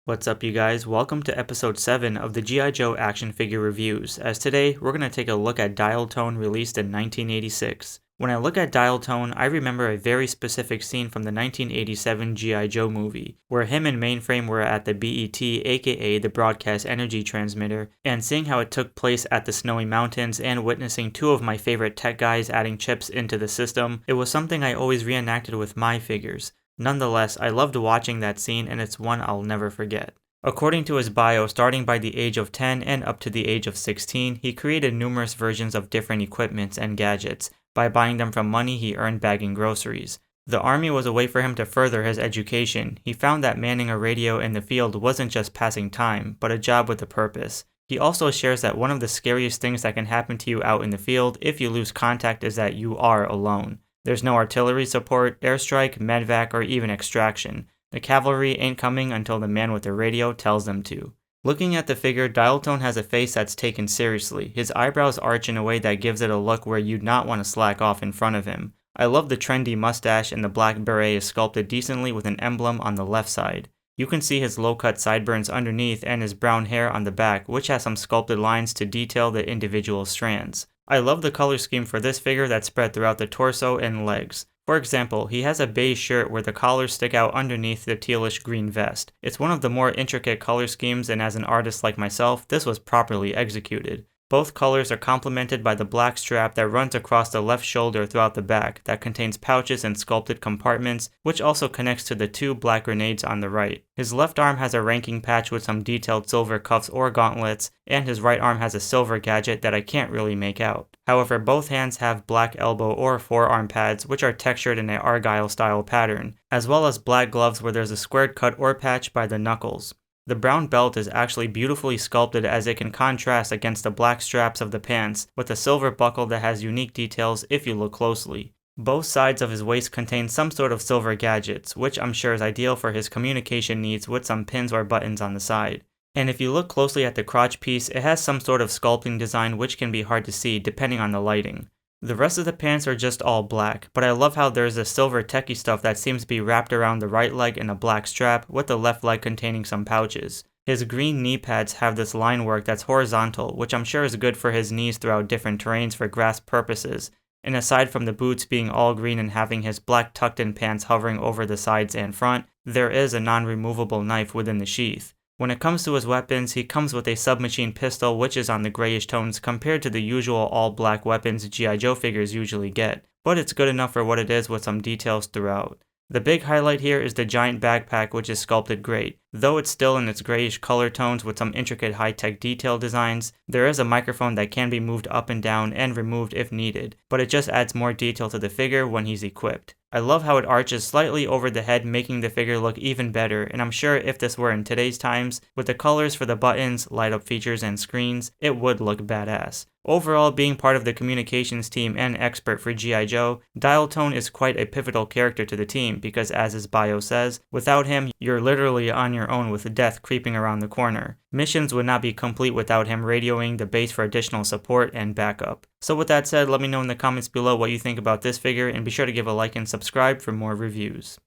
What's up, you guys? Welcome to episode 7 of the G.I. Joe action figure reviews, as today we're going to take a look at Dial Tone, released in 1986. When I look at Dial Tone, I remember a very specific scene from the 1987 G.I. Joe movie, where him and Mainframe were at the BET, aka the Broadcast Energy Transmitter, and seeing how it took place at the Snowy Mountains and witnessing two of my favorite tech guys adding chips into the system, it was something I always reenacted with my figures. Nonetheless, I loved watching that scene, and it's one I'll never forget. According to his bio, starting by the age of 10 and up to the age of 16, he created numerous versions of different equipments and gadgets by buying them from money he earned bagging groceries. The army was a way for him to further his education. He found that manning a radio in the field wasn't just passing time, but a job with a purpose. He also shares that one of the scariest things that can happen to you out in the field if you lose contact is that you are alone. There's no artillery support, airstrike, medvac, or even extraction. The cavalry ain't coming until the man with the radio tells them to. Looking at the figure, Dial Tone has a face that's taken seriously. His eyebrows arch in a way that gives it a look where you'd not want to slack off in front of him. I love the trendy mustache, and the black beret is sculpted decently with an emblem on the left side. You can see his low-cut sideburns underneath and his brown hair on the back, which has some sculpted lines to detail the individual strands. I love the color scheme for this figure that's spread throughout the torso and legs. For example, he has a beige shirt where the collars stick out underneath the tealish green vest. It's one of the more intricate color schemes, and as an artist like myself, this was properly executed. Both colors are complemented by the black strap that runs across the left shoulder throughout the back that contains pouches and sculpted compartments, which also connects to the two black grenades on the right. His left arm has a ranking patch with some detailed silver cuffs or gauntlets, and his right arm has a silver gadget that I can't really make out. However, both hands have black elbow or forearm pads, which are textured in an Argyle style pattern, as well as black gloves where there's a squared cut or patch by the knuckles. The brown belt is actually beautifully sculpted, as it can contrast against the black straps of the pants with a silver buckle that has unique details if you look closely. Both sides of his waist contain some sort of silver gadgets, which I'm sure is ideal for his communication needs with some pins or buttons on the side. And if you look closely at the crotch piece, it has some sort of sculpting design which can be hard to see depending on the lighting. The rest of the pants are just all black, but I love how there's a silver techie stuff that seems to be wrapped around the right leg in a black strap, with the left leg containing some pouches. His green knee pads have this line work that's horizontal, which I'm sure is good for his knees throughout different terrains for grasp purposes. And aside from the boots being all green and having his black tucked-in pants hovering over the sides and front, there is a non-removable knife within the sheath. When it comes to his weapons, he comes with a submachine pistol, which is on the grayish tones compared to the usual all-black weapons G.I. Joe figures usually get, but it's good enough for what it is with some details throughout. The big highlight here is the giant backpack, which is sculpted great. Though it's still in its grayish color tones with some intricate high-tech detail designs, there is a microphone that can be moved up and down and removed if needed, but it just adds more detail to the figure when he's equipped. I love how it arches slightly over the head, making the figure look even better, and I'm sure if this were in today's times, with the colors for the buttons, light-up features, and screens, it would look badass. Overall, being part of the communications team and expert for G.I. Joe, Dial Tone is quite a pivotal character to the team because, as his bio says, without him, you're literally on your own with death creeping around the corner. Missions would not be complete without him radioing the base for additional support and backup. So with that said, let me know in the comments below what you think about this figure, and be sure to give a like and subscribe for more reviews.